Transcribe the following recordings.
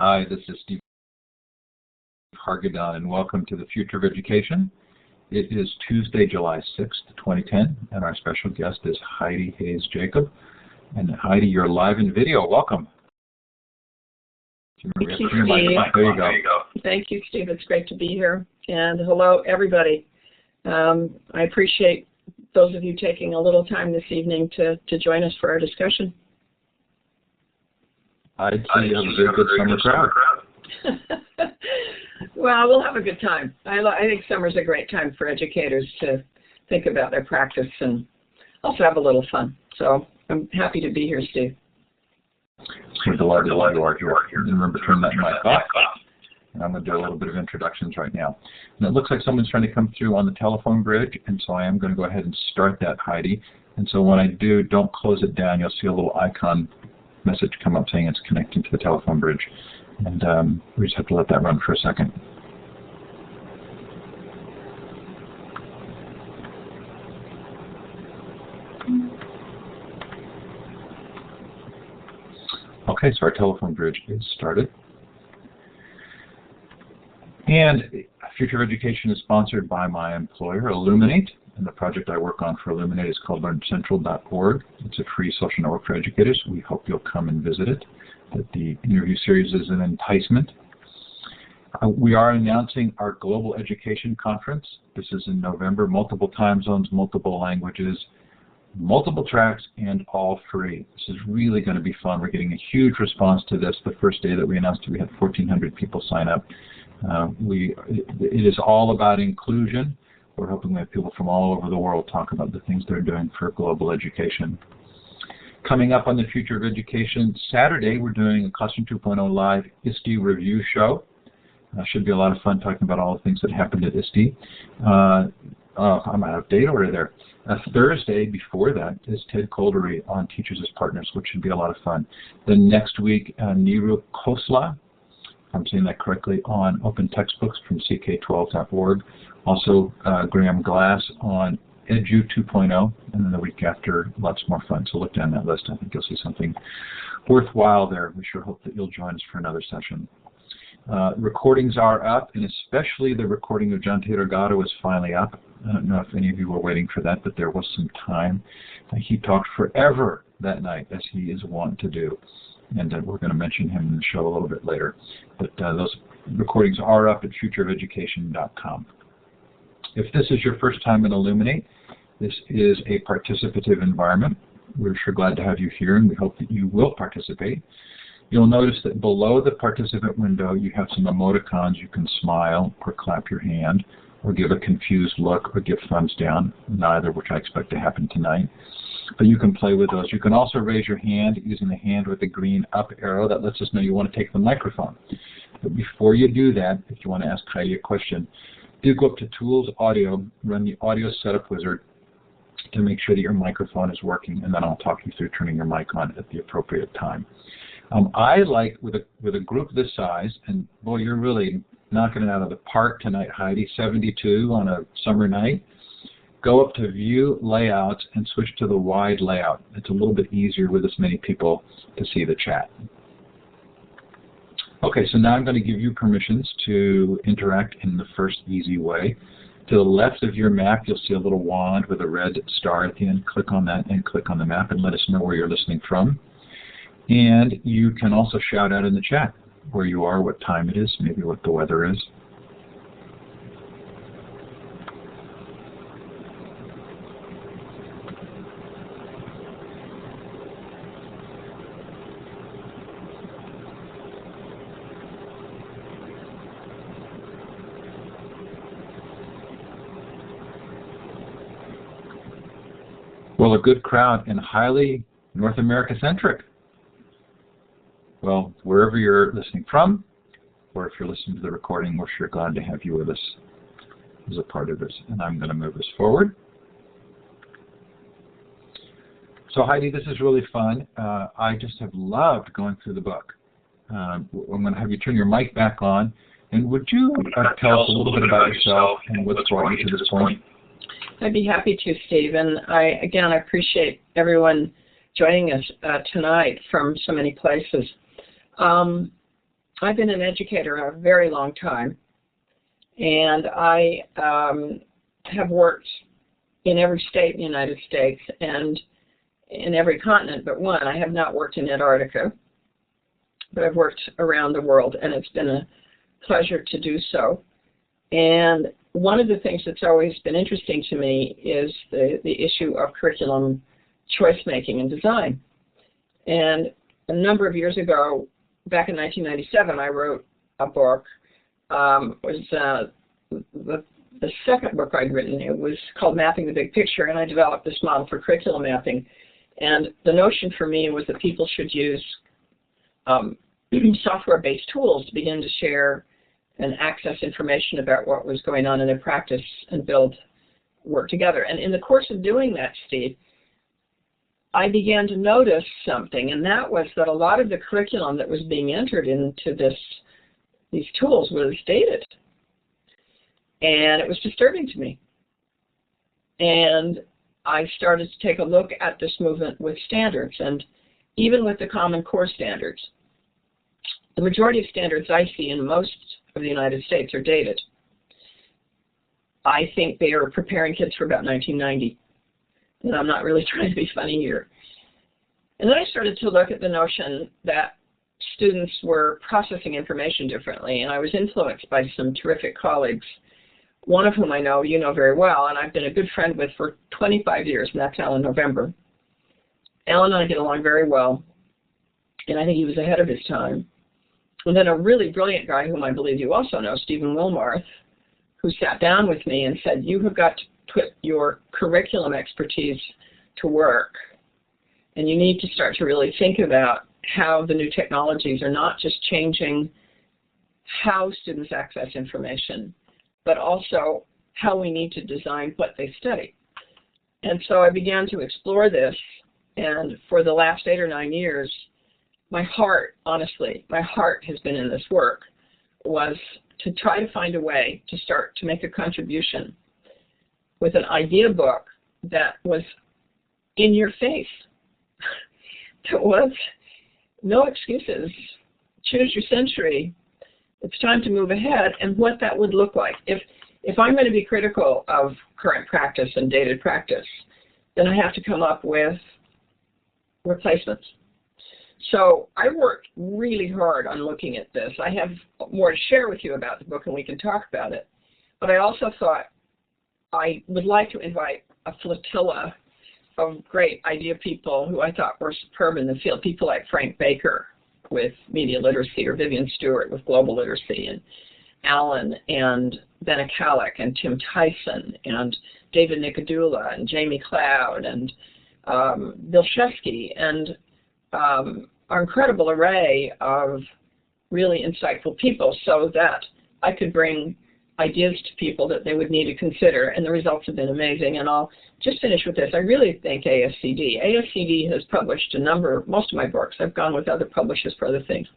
Hi, this is Steve Hargadon, and welcome to the Future of Education. It is Tuesday, July 6th, 2010, and our special guest is Heidi Hayes-Jacob. And Heidi, you're live in video. Welcome. Thank you, Steve. There you go. Thank you, Steve. It's great to be here. And hello, everybody. I appreciate those of you taking a little time this evening to join us for our discussion. I'd say you have a very good summer crowd. Well, we'll have a good time. I think summer's a great time for educators to think about their practice and also have a little fun. So I'm happy to be here, Steve. We're delighted you are here. And remember to turn that mic off. And I'm going to do a little bit of introductions right now. And it looks like someone's trying to come through on the telephone bridge, and so I am going to go ahead and start that, Heidi. And so when I do, don't close it down. You'll see a little icon message come up saying it's connecting to the telephone bridge. And we just have to let that run for a second. Okay, so our telephone bridge is started. And Future of Education is sponsored by my employer, Illuminate. And the project I work on for Illuminate is called LearnCentral.org. It's a free social network for educators. We hope you'll come and visit it. That the interview series is an enticement. We are announcing our Global Education Conference. This is in November, multiple time zones, multiple languages, multiple tracks, and all free. This is really going to be fun. We're getting a huge response to this. The first day that we announced it, we had 1,400 people sign up. It is all about inclusion. We're hoping we have people from all over the world talk about the things they're doing for global education. Coming up on the Future of Education, Saturday we're doing a Classroom 2.0 live ISTE review show. Should be a lot of fun talking about all the things that happened at ISTE. I'm out of date order there. Thursday before that is Ted Koldery on Teachers as Partners, which should be a lot of fun. Then next week, Niru Khosla, if I'm saying that correctly, on open textbooks from ck12.org. Also, Graham Glass on Edu 2.0, and then the week after, lots more fun. So look down that list. I think you'll see something worthwhile there. We sure hope that you'll join us for another session. Recordings are up, and especially the recording of John Taylor Gatto is finally up. I don't know if any of you were waiting for that, but there was some time. He talked forever that night, as he is wont to do. And we're going to mention him in the show a little bit later. But those recordings are up at futureofeducation.com. If this is your first time in Illuminate, this is a participative environment. We're sure glad to have you here, and we hope that you will participate. You'll notice that below the participant window, you have some emoticons. You can smile or clap your hand or give a confused look or give thumbs down, neither which I expect to happen tonight. But you can play with those. You can also raise your hand using the hand with the green up arrow. That lets us know you want to take the microphone. But before you do that, if you want to ask Heidi a question, do go up to Tools, Audio, run the Audio Setup Wizard to make sure that your microphone is working, and then I'll talk you through turning your mic on at the appropriate time. I like, with a group this size, and boy, you're really knocking it out of the park tonight, Heidi, 72 on a summer night, go up to View Layouts and switch to the wide layout. It's a little bit easier with this many people to see the chat. Okay, so now I'm going to give you permissions to interact in the first easy way. To the left of your map, you'll see a little wand with a red star at the end. Click on that and click on the map and let us know where you're listening from. And you can also shout out in the chat where you are, what time it is, maybe what the weather is. Well, a good crowd and highly North America-centric. Well, wherever you're listening from, or if you're listening to the recording, we're sure glad to have you with us as a part of this. And I'm going to move us forward. So Heidi, this is really fun. I just have loved going through the book. I'm going to have you turn your mic back on. And would you tell us a little bit about yourself and what's brought you to this point? I'd be happy to, Steve. And I appreciate everyone joining us tonight from so many places. I've been an educator a very long time, and I have worked in every state in the United States and in every continent but one. I have not worked in Antarctica, but I've worked around the world, and it's been a pleasure to do so. And one of the things that's always been interesting to me is the issue of curriculum choice making and design. And a number of years ago, back in 1997, I wrote a book. It was the second book I'd written. It was called Mapping the Big Picture, and I developed this model for curriculum mapping. And the notion for me was that people should use software-based tools to begin to share and access information about what was going on in their practice and build work together. And in the course of doing that, Steve, I began to notice something, and that was that a lot of the curriculum that was being entered into these tools was dated. And it was disturbing to me. And I started to take a look at this movement with standards, and even with the Common Core standards. The majority of standards I see in most of the United States are dated. I think they are preparing kids for about 1990. And I'm not really trying to be funny here. And then I started to look at the notion that students were processing information differently, and I was influenced by some terrific colleagues, one of whom I know you know very well, and I've been a good friend with for 25 years, and that's Alan November. Alan and I get along very well, and I think he was ahead of his time. And then a really brilliant guy whom I believe you also know, Stephen Wilmarth, who sat down with me and said, you have got to put your curriculum expertise to work, and you need to start to really think about how the new technologies are not just changing how students access information, but also how we need to design what they study. And so I began to explore this, and for the last 8 or 9 years, my heart, honestly, my heart has been in this work, was to try to find a way to start to make a contribution with an idea book that was in your face. That was no excuses. Choose your century. It's time to move ahead, and what that would look like. If I'm going to be critical of current practice and dated practice, then I have to come up with replacements. So I worked really hard on looking at this. I have more to share with you about the book, and we can talk about it. But I also thought I would like to invite a flotilla of great idea people who I thought were superb in the field, people like Frank Baker with media literacy, or Vivian Stewart with global literacy, and Alan and Ben Akalik and Tim Tyson and David Nicodula and Jamie Cloud and Bill Shesky, and our incredible array of really insightful people, so that I could bring ideas to people that they would need to consider, and the results have been amazing. And I'll just finish with this. I really thank ASCD. ASCD has published most of my books. I've gone with other publishers for other things.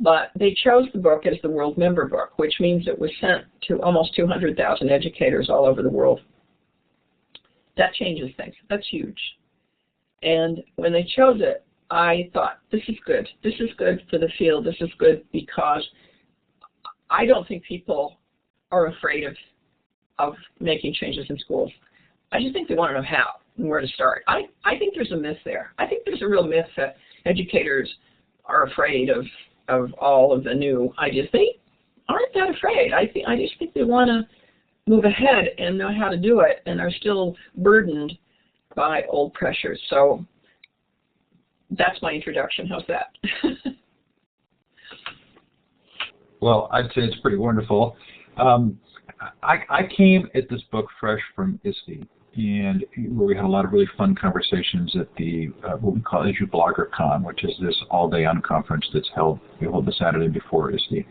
But they chose the book as the World Member Book, which means it was sent to almost 200,000 educators all over the world. That changes things. That's huge. And when they chose it, I thought, this is good. This is good for the field. This is good because I don't think people are afraid of making changes in schools. I just think they want to know how and where to start. I think there's a myth there. I think there's a real myth that educators are afraid of all of the new ideas. They aren't that afraid. I just think they want to move ahead and know how to do it, and are still burdened by old pressures. So that's my introduction. How's that? Well, I'd say it's pretty wonderful. I came at this book fresh from ISTE, and where we had a lot of really fun conversations at the what we call EduBloggerCon, which is this all-day unconference that's we hold the Saturday before ISTE.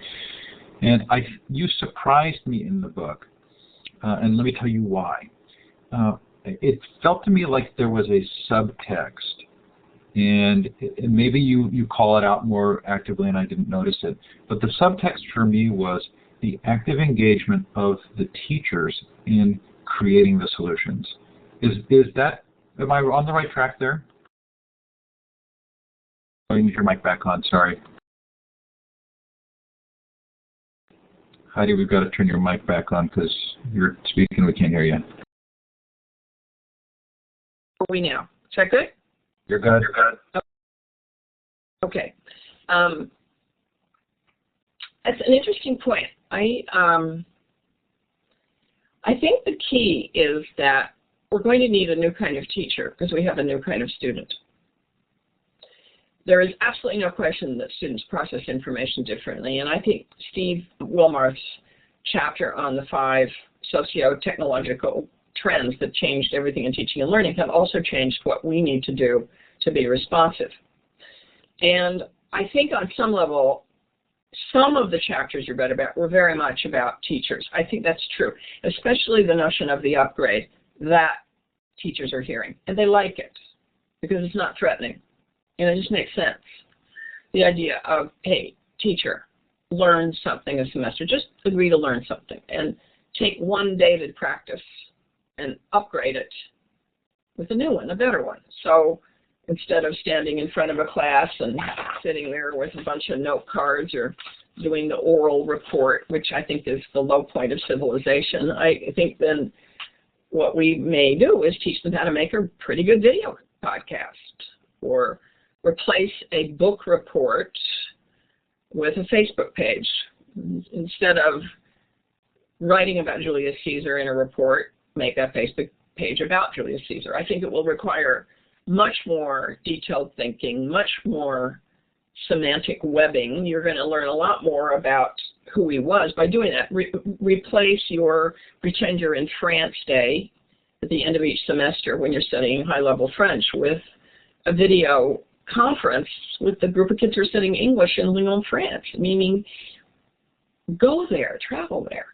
And you surprised me in the book, and let me tell you why. It felt to me like there was a subtext, and maybe you call it out more actively and I didn't notice it, but the subtext for me was the active engagement of the teachers in creating the solutions. Am I on the right track there? Oh, you need your mic back on, sorry. Heidi, we've got to turn your mic back on because you're speaking. We can't hear you. Are we now? Is that good? You're good. Okay. That's an interesting point. I think the key is that we're going to need a new kind of teacher because we have a new kind of student. There is absolutely no question that students process information differently, and I think Steve Wilmarth's chapter on the 5 socio-technological trends that changed everything in teaching and learning have also changed what we need to do to be responsive. And I think on some level, some of the chapters you read about were very much about teachers. I think that's true, especially the notion of the upgrade that teachers are hearing. And they like it because it's not threatening. And it just makes sense. The idea of, hey, teacher, learn something a semester. Just agree to learn something and take one dated practice and upgrade it with a new one, a better one. So instead of standing in front of a class and sitting there with a bunch of note cards or doing the oral report, which I think is the low point of civilization, I think then what we may do is teach them how to make a pretty good video podcast or replace a book report with a Facebook page. Instead of writing about Julius Caesar in a report, make that Facebook page about Julius Caesar. I think it will require much more detailed thinking, much more semantic webbing. You're going to learn a lot more about who he was by doing that. Replace your pretend you're in France day at the end of each semester when you're studying high-level French with a video conference with the group of kids who are studying English in Lyon, France, meaning go there, travel there.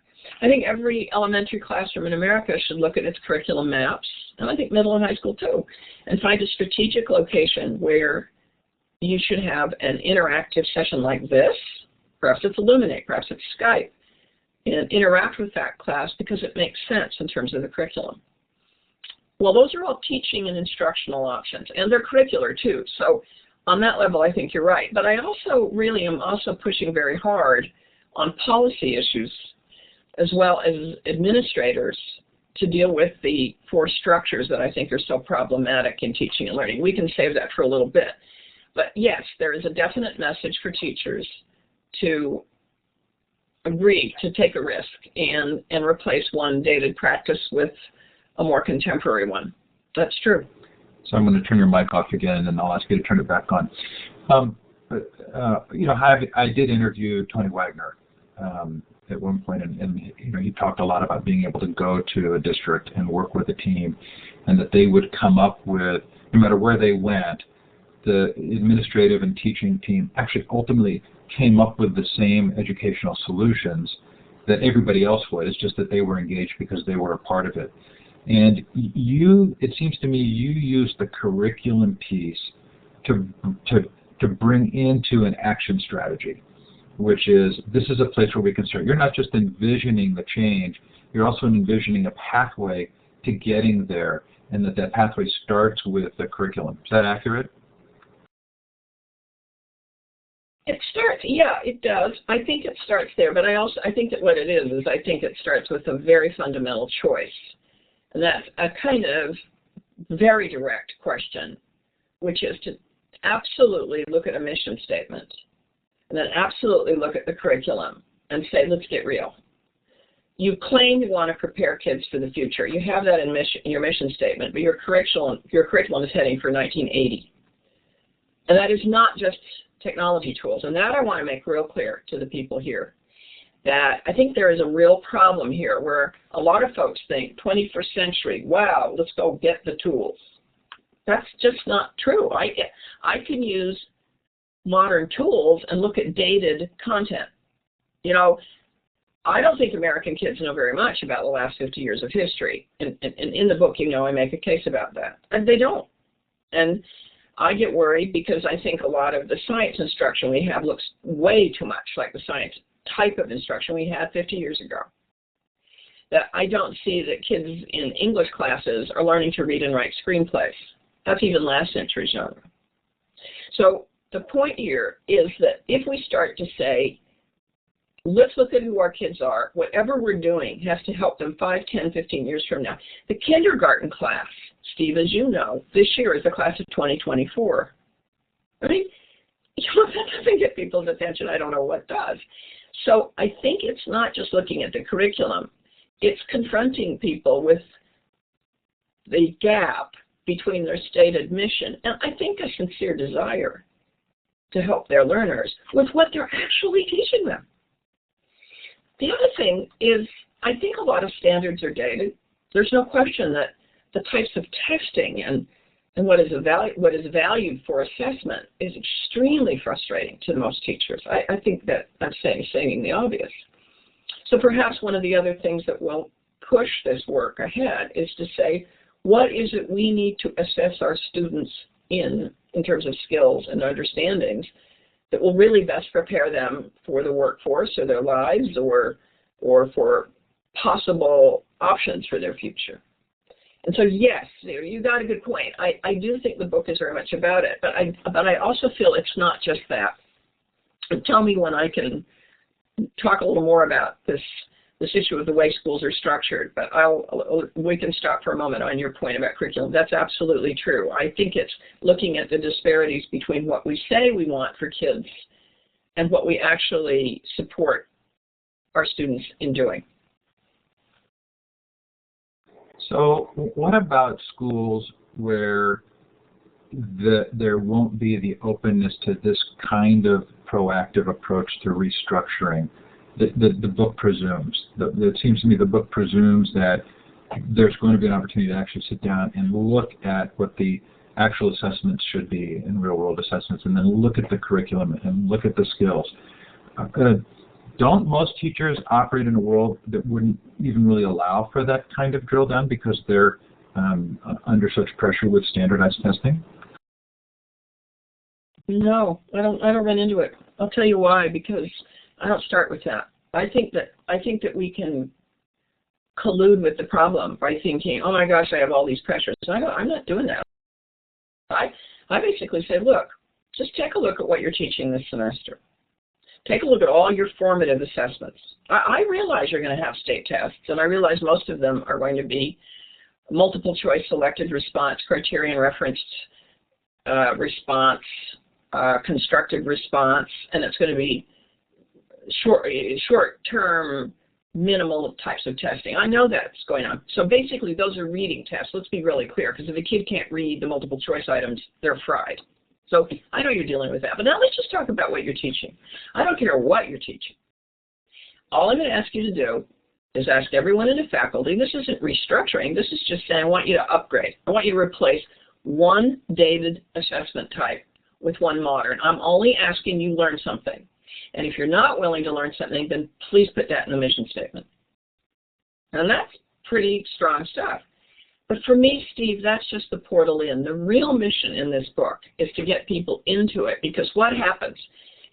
I think every elementary classroom in America should look at its curriculum maps, and I think middle and high school too, and find a strategic location where you should have an interactive session like this. Perhaps it's Illuminate, perhaps it's Skype, and interact with that class because it makes sense in terms of the curriculum. Well, those are all teaching and instructional options, and they're curricular too. So on that level, I think you're right. But I also really am also pushing very hard on policy issues as well as administrators to deal with the 4 structures that I think are so problematic in teaching and learning. We can save that for a little bit. But yes, there is a definite message for teachers to agree to take a risk and replace one dated practice with a more contemporary one. That's true. So I'm going to turn your mic off again, and then I'll ask you to turn it back on. I did interview Tony Wagner at one point, and he talked a lot about being able to go to a district and work with a team, and that they would come up with, no matter where they went, the administrative and teaching team actually ultimately came up with the same educational solutions that everybody else would. It's just that they were engaged because they were a part of it. And it seems to me, you use the curriculum piece to bring into an action strategy, which is, this is a place where we can start. You're not just envisioning the change, you're also envisioning a pathway to getting there, and that pathway starts with the curriculum. Is that accurate? It starts, yeah, it does. I think it starts there, but I think that what it is I think it starts with a very fundamental choice. And that's a kind of very direct question, which is to absolutely look at a mission statement and then absolutely look at the curriculum and say, let's get real. You claim you want to prepare kids for the future. You have that in your mission statement, but your curriculum is heading for 1980. And that is not just technology tools. And that I want to make real clear to the people here, that I think there is a real problem here where a lot of folks think 21st century, wow, let's go get the tools. That's just not true. I can use modern tools and look at dated content. I don't think American kids know very much about the last 50 years of history. And in the book, I make a case about that. And they don't. And I get worried because I think a lot of the science instruction we have looks way too much like the science type of instruction we had 50 years ago. That I don't see that kids in English classes are learning to read and write screenplays. That's even last century genre. So the point here is that if we start to say, let's look at who our kids are. Whatever we're doing has to help them 5, 10, 15 years from now. The kindergarten class, Steve, as you know, this year is the class of 2024. I mean, if that doesn't get people's attention, I don't know what does. So I think it's not just looking at the curriculum. It's confronting people with the gap between their stated mission and I think a sincere desire to help their learners with what they're actually teaching them. The other thing is, I think a lot of standards are dated. There's no question that the types of testing and what is valued for assessment is extremely frustrating to most teachers. I think that I'm saying the obvious. So perhaps one of the other things that will push this work ahead is to say, what is it we need to assess our students in terms of skills and understandings that will really best prepare them for the workforce or their lives or for possible options for their future. And so, yes, you got a good point. I do think the book is very much about it, but I also feel it's not just that. And tell me when I can talk a little more about this issue of the way schools are structured, but we can stop for a moment on your point about curriculum. That's absolutely true. I think it's looking at the disparities between what we say we want for kids and what we actually support our students in doing. So what about schools where there won't be the openness to this kind of proactive approach to restructuring? The book presumes. It seems to me the book presumes that there's going to be an opportunity to actually sit down and look at what the actual assessments should be in real-world assessments, and then look at the curriculum and look at the skills. Don't most teachers operate in a world that wouldn't even really allow for that kind of drill down because they're under such pressure with standardized testing? No, I don't run into it. I'll tell you why, because I don't start with that. I think that we can collude with the problem by thinking, oh my gosh, I have all these pressures. I'm not doing that. I basically say, look, just take a look at what you're teaching this semester. Take a look at all your formative assessments. I realize you're going to have state tests, and I realize most of them are going to be multiple choice selected response, criterion referenced response, constructive response, and it's going to be short-term, minimal types of testing. I know that's going on. So basically, those are reading tests. Let's be really clear, because if a kid can't read the multiple choice items, they're fried. So I know you're dealing with that. But now let's just talk about what you're teaching. I don't care what you're teaching. All I'm going to ask you to do is ask everyone in the faculty. This isn't restructuring. This is just saying I want you to upgrade. I want you to replace one dated assessment type with one modern. I'm only asking you learn something. And if you're not willing to learn something, then please put that in the mission statement. And that's pretty strong stuff. But for me, Steve, that's just the portal in. The real mission in this book is to get people into it, because what happens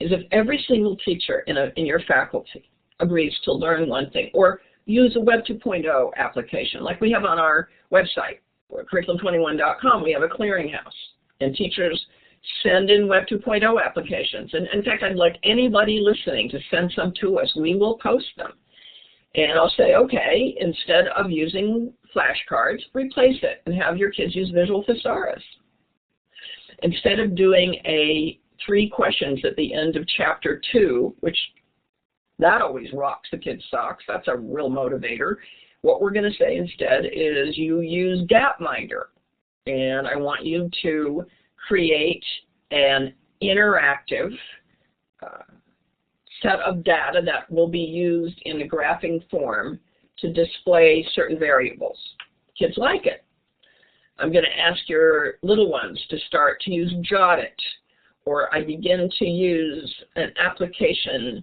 is if every single teacher in your faculty agrees to learn one thing or use a Web 2.0 application, like we have on our website, curriculum21.com, we have a clearinghouse, and teachers send in Web 2.0 applications. And in fact, I'd like anybody listening to send some to us. We will post them. And I'll say, okay, instead of using flashcards, replace it and have your kids use visual thesaurus. Instead of doing 3 questions at the end of chapter 2, which that always rocks the kids' socks, that's a real motivator, what we're going to say instead is you use Gapminder. And I want you to create an interactive set of data that will be used in a graphing form to display certain variables. Kids like it. I'm going to ask your little ones to start to use Jot It, or I begin to use an application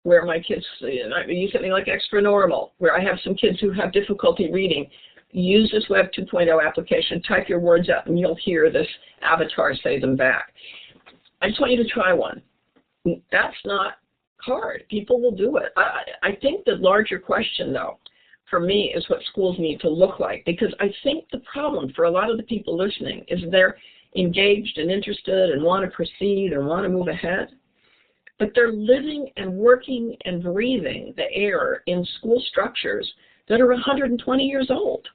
where my kids use something like Extra Normal, where I have some kids who have difficulty reading. Use this Web 2.0 application, type your words out, and you'll hear this avatar say them back. I just want you to try one. That's not hard. People will do it. I think the larger question, though, for me, is what schools need to look like, because I think the problem for a lot of the people listening is they're engaged and interested and want to proceed and want to move ahead, but they're living and working and breathing the air in school structures that are 120 years old.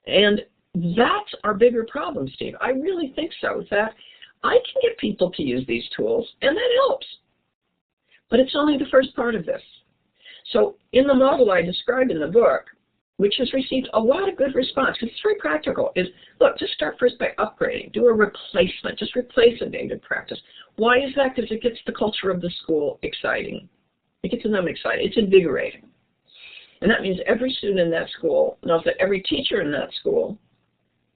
And that's our bigger problem, Steve. I really think so, that I can get people to use these tools, and that helps. But it's only the first part of this. So in the model I described in the book, which has received a lot of good response, because it's very practical, is, look, just start first by upgrading. Do a replacement. Just replace a dated practice. Why is that? Because it gets the culture of the school exciting. It gets them excited. It's invigorating. And that means every student in that school knows that every teacher in that school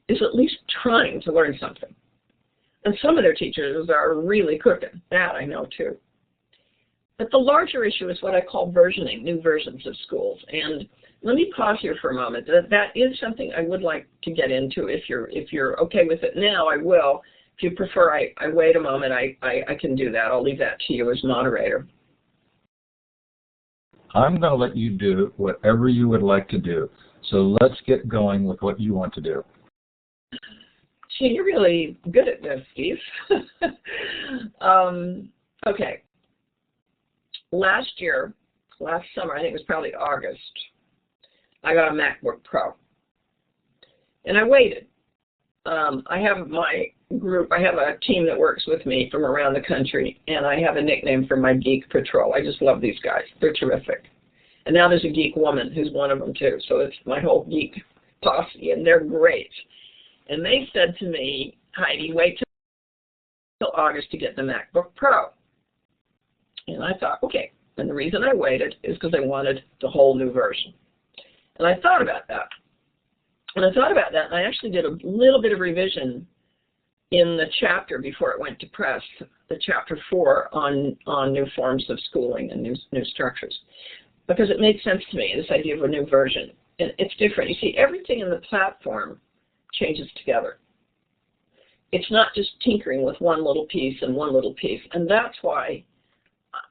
is at least trying to learn something. And some of their teachers are really cooking. That I know too. But the larger issue is what I call versioning, new versions of schools. And let me pause here for a moment. That is something I would like to get into. If you're okay with it now, I will. If you prefer I wait a moment, I can do that. I'll leave that to you as moderator. I'm going to let you do whatever you would like to do. So let's get going with what you want to do. Gee, you're really good at this, Steve. Okay. Last summer, I think it was probably August, I got a MacBook Pro. And I waited. I have my group, I have a team that works with me from around the country, and I have a nickname for my Geek Patrol. I just love these guys. They're terrific. And now there's a geek woman who's one of them too. So it's my whole geek posse, and they're great. And they said to me, Heidi, wait till August to get the MacBook Pro. And I thought, okay. And the reason I waited is because I wanted the whole new version. And I thought about that. And I actually did a little bit of revision in the chapter before it went to press, the chapter 4 on new forms of schooling and new structures, because it made sense to me, this idea of a new version. And it's different. You see, everything in the platform changes together. It's not just tinkering with one little piece and one little piece. And that's why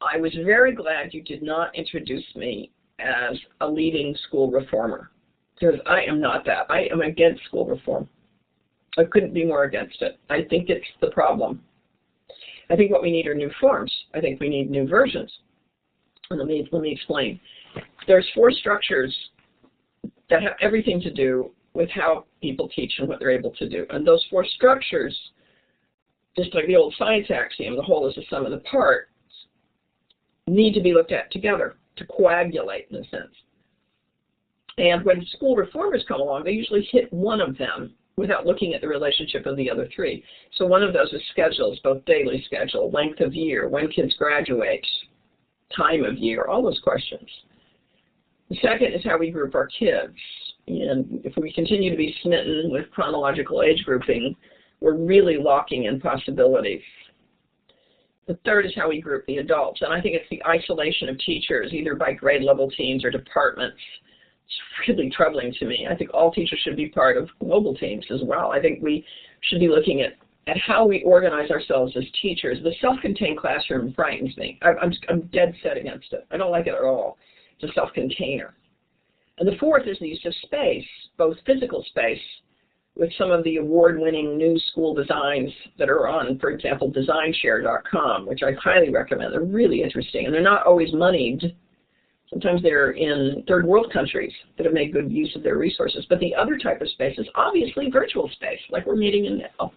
I was very glad you did not introduce me as a leading school reformer, because I am not that. I am against school reform. I couldn't be more against it. I think it's the problem. I think what we need are new forms. I think we need new versions. And let me explain. There's 4 structures that have everything to do with how people teach and what they're able to do. And those 4 structures, just like the old science axiom, the whole is the sum of the parts, need to be looked at together to coagulate, in a sense. And when school reformers come along, they usually hit one of them without looking at the relationship of the other 3. So one of those is schedules, both daily schedule, length of year, when kids graduate, time of year, all those questions. The second is how we group our kids. And if we continue to be smitten with chronological age grouping, we're really locking in possibilities. The third is how we group the adults. And I think it's the isolation of teachers, either by grade level teams or departments. It's really troubling to me. I think all teachers should be part of global teams as well. I think we should be looking at how we organize ourselves as teachers. The self-contained classroom frightens me. I'm dead set against it. I don't like it at all. It's a self-container. And the fourth is the use of space, both physical space, with some of the award-winning new school designs that are on, for example, designshare.com, which I highly recommend. They're really interesting, and they're not always moneyed. Sometimes they're in third world countries that have made good use of their resources. But the other type of space is obviously virtual space, like we're meeting in now.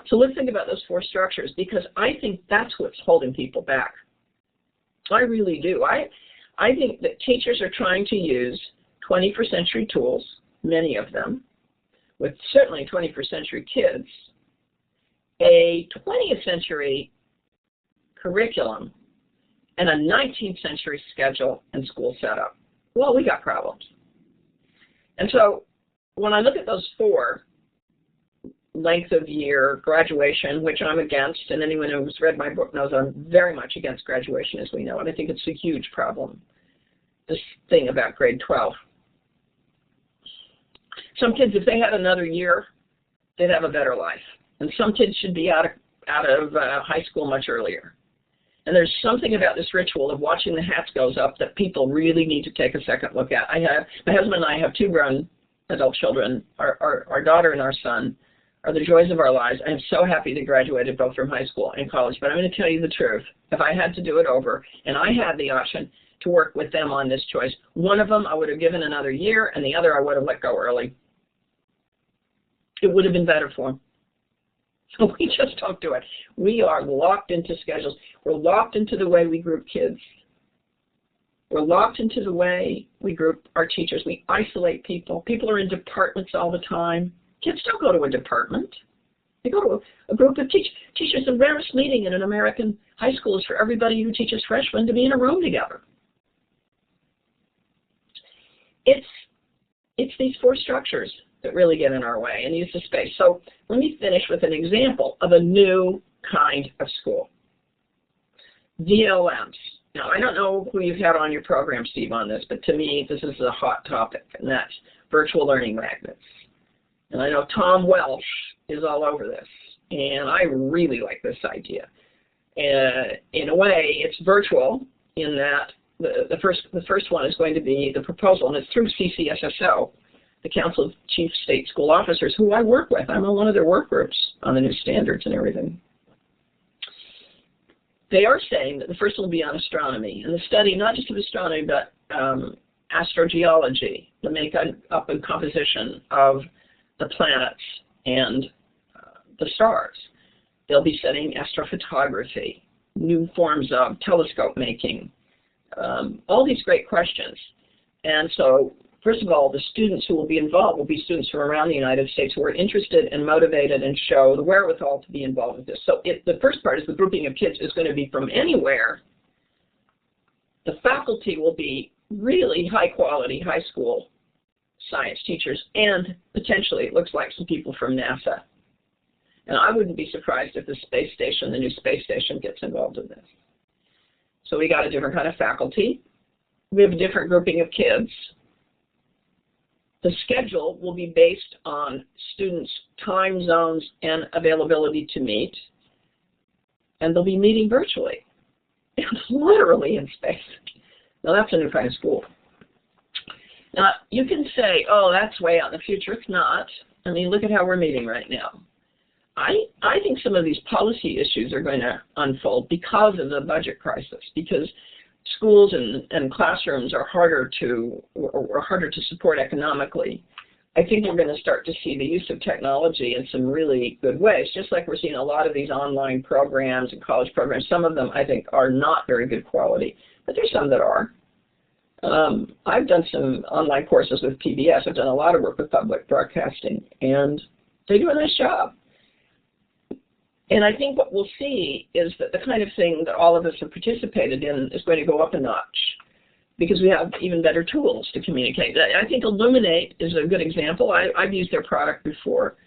So let's think about those 4 structures, because I think that's what's holding people back. I really do. I think that teachers are trying to use 21st century tools, many of them, with certainly 21st century kids, a 20th century curriculum, and a 19th century schedule and school setup. Well, we got problems. And so when I look at those 4, length of year, graduation, which I'm against, and anyone who's read my book knows I'm very much against graduation as we know it. I think it's a huge problem, this thing about grade 12. Some kids, if they had another year, they'd have a better life. And some kids should be out of high school much earlier. And there's something about this ritual of watching the hats goes up that people really need to take a second look at. My husband and I have 2 grown adult children. Our daughter and our son are the joys of our lives. I am so happy they graduated both from high school and college, but I'm going to tell you the truth. If I had to do it over, and I had the option to work with them on this choice, one of them I would have given another year, and the other I would have let go early. It would have been better for them. So we just don't do it. We are locked into schedules. We're locked into the way we group kids. We're locked into the way we group our teachers. We isolate people. People are in departments all the time. Kids don't go to a department. They go to a group of teachers. The rarest meeting in an American high school is for everybody who teaches freshmen to be in a room together. It's these four structures that really get in our way and use the space. So let me finish with an example of a new kind of school. VLMs. Now, I don't know who you've had on your program, Steve, on this, but to me, this is a hot topic, and that's virtual learning magnets. And I know Tom Welsh is all over this, and I really like this idea. In a way, it's virtual in that the first one is going to be the proposal, and it's through CCSSO, the Council of Chief State School Officers, who I work with. I'm on one of their work groups on the new standards and everything. They are saying that the first one will be on astronomy, and the study not just of astronomy, but astrogeology, the makeup and composition of the planets and the stars. They'll be studying astrophotography, new forms of telescope making, all these great questions. And so, first of all, the students who will be involved will be students from around the United States who are interested and motivated and show the wherewithal to be involved with this. So the first part is the grouping of kids is going to be from anywhere. The faculty will be really high-quality, high school science teachers, and potentially, it looks like, some people from NASA. And I wouldn't be surprised if the space station, the new space station, gets involved in this. So we got a different kind of faculty. We have a different grouping of kids. The schedule will be based on students' time zones and availability to meet, and they'll be meeting virtually, and literally in space. Now, that's a new kind of school. Now, you can say, oh, that's way out in the future. It's not. I mean, look at how we're meeting right now. I think some of these policy issues are going to unfold because of the budget crisis, because schools and classrooms are harder to support economically. I think we're going to start to see the use of technology in some really good ways, just like we're seeing a lot of these online programs and college programs. Some of them, I think, are not very good quality, but there's some that are. I've done some online courses with PBS. I've done a lot of work with public broadcasting, and they do a nice job. And I think what we'll see is that the kind of thing that all of us have participated in is going to go up a notch because we have even better tools to communicate. I think Illuminate is a good example. I've used their product before.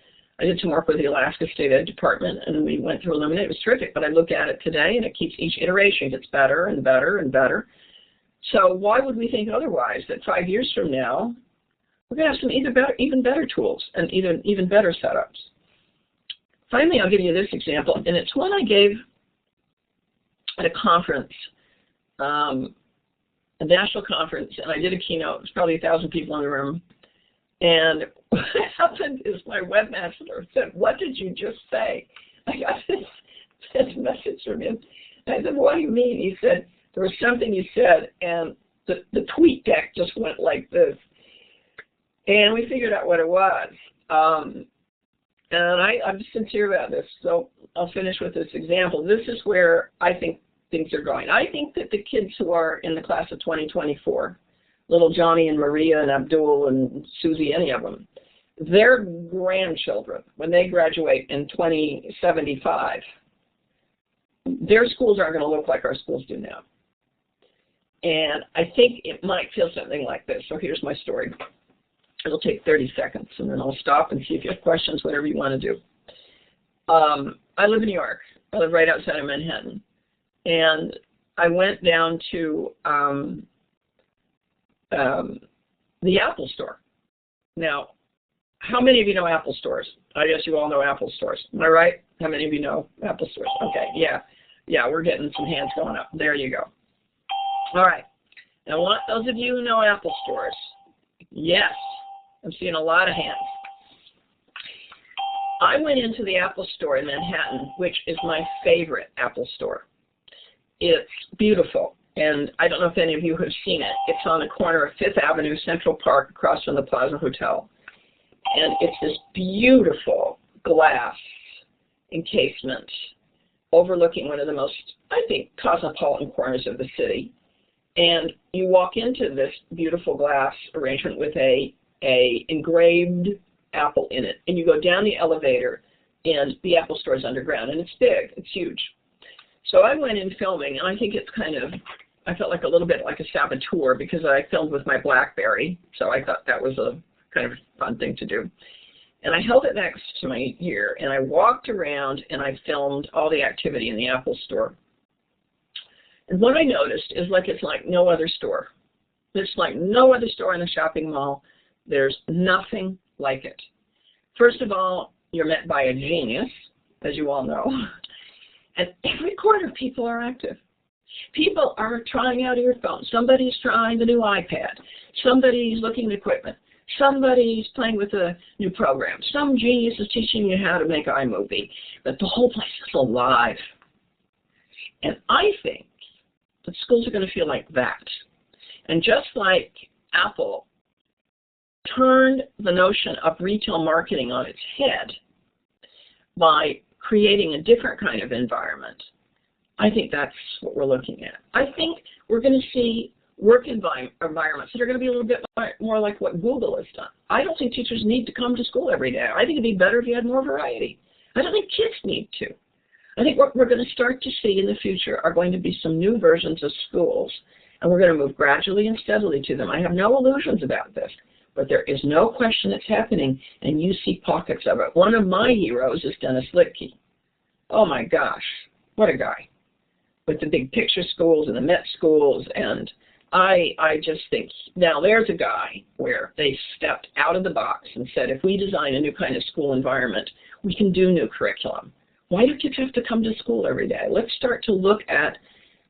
I did some work with the Alaska State Ed Department, and we went through Illuminate. It was terrific, but I look at it today, and it keeps each iteration gets better and better and better. So why would we think otherwise, that 5 years from now, we're going to have some even better tools and even better setups? Finally, I'll give you this example, and it's one I gave at a conference, a national conference, and I did a keynote. It was probably 1,000 people in the room. And what happened is my webmaster said, "What did you just say?" I got this message from him. I said, "What do you mean?" He said, "There was something you said, and the tweet deck just went like this." And we figured out what it was. And I'm sincere about this, so I'll finish with this example. This is where I think things are going. I think that the kids who are in the class of 2024, little Johnny and Maria and Abdul and Susie, any of them, their grandchildren, when they graduate in 2075, their schools aren't going to look like our schools do now. And I think it might feel something like this. So here's my story. It'll take 30 seconds, and then I'll stop and see if you have questions, whatever you want to do. I live in New York. I live right outside of Manhattan. And I went down to the Apple store. Now, how many of you know Apple stores? I guess you all know Apple stores. Am I right? How many of you know Apple stores? Okay, yeah. Yeah, we're getting some hands going up. There you go. All right. Now, those of you who know Apple stores, yes. I'm seeing a lot of hands. I went into the Apple store in Manhattan, which is my favorite Apple store. It's beautiful, and I don't know if any of you have seen it. It's on the corner of Fifth Avenue, Central Park, across from the Plaza Hotel. And it's this beautiful glass encasement overlooking one of the most, I think, cosmopolitan corners of the city. And you walk into this beautiful glass arrangement with a engraved apple in it. And you go down the elevator, and the Apple store is underground. And it's big. It's huge. So I went in filming, and I think it's kind of, I felt like a little bit like a saboteur because I filmed with my BlackBerry. So I thought that was a kind of fun thing to do. And I held it next to my ear, and I walked around, and I filmed all the activity in the Apple store. And what I noticed is it's like no other store. It's like no other store in the shopping mall. There's nothing like it. First of all, you're met by a genius, as you all know. And every corner, people are active. People are trying out earphones. Somebody's trying the new iPad. Somebody's looking at equipment. Somebody's playing with a new program. Some genius is teaching you how to make iMovie. But the whole place is alive. And I think that schools are going to feel like that. And just like Apple turned the notion of retail marketing on its head by creating a different kind of environment, I think that's what we're looking at. I think we're going to see work environments that are going to be a little bit more like what Google has done. I don't think teachers need to come to school every day. I think it'd be better if you had more variety. I don't think kids need to. I think what we're going to start to see in the future are going to be some new versions of schools, and we're going to move gradually and steadily to them. I have no illusions about this, but there is no question it's happening, and you see pockets of it. One of my heroes is Dennis Littke. Oh my gosh, what a guy. With the big picture schools and the Met schools, and I just think, now there's a guy where they stepped out of the box and said, if we design a new kind of school environment, we can do new curriculum. Why do kids have to come to school every day? Let's start to look at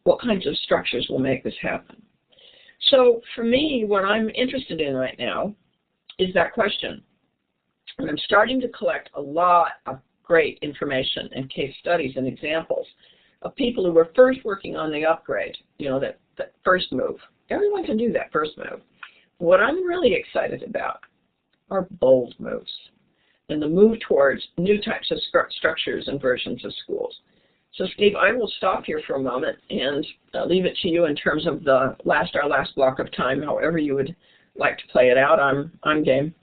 what kinds of structures will make this happen. So for me, what I'm interested in right now is that question. And I'm starting to collect a lot of great information and case studies and examples of people who were first working on the upgrade, that first move. Everyone can do that first move. What I'm really excited about are bold moves and the move towards new types of structures and versions of schools. So, Steve, I will stop here for a moment and leave it to you in terms of our last block of time, however you would like to play it out. I'm game.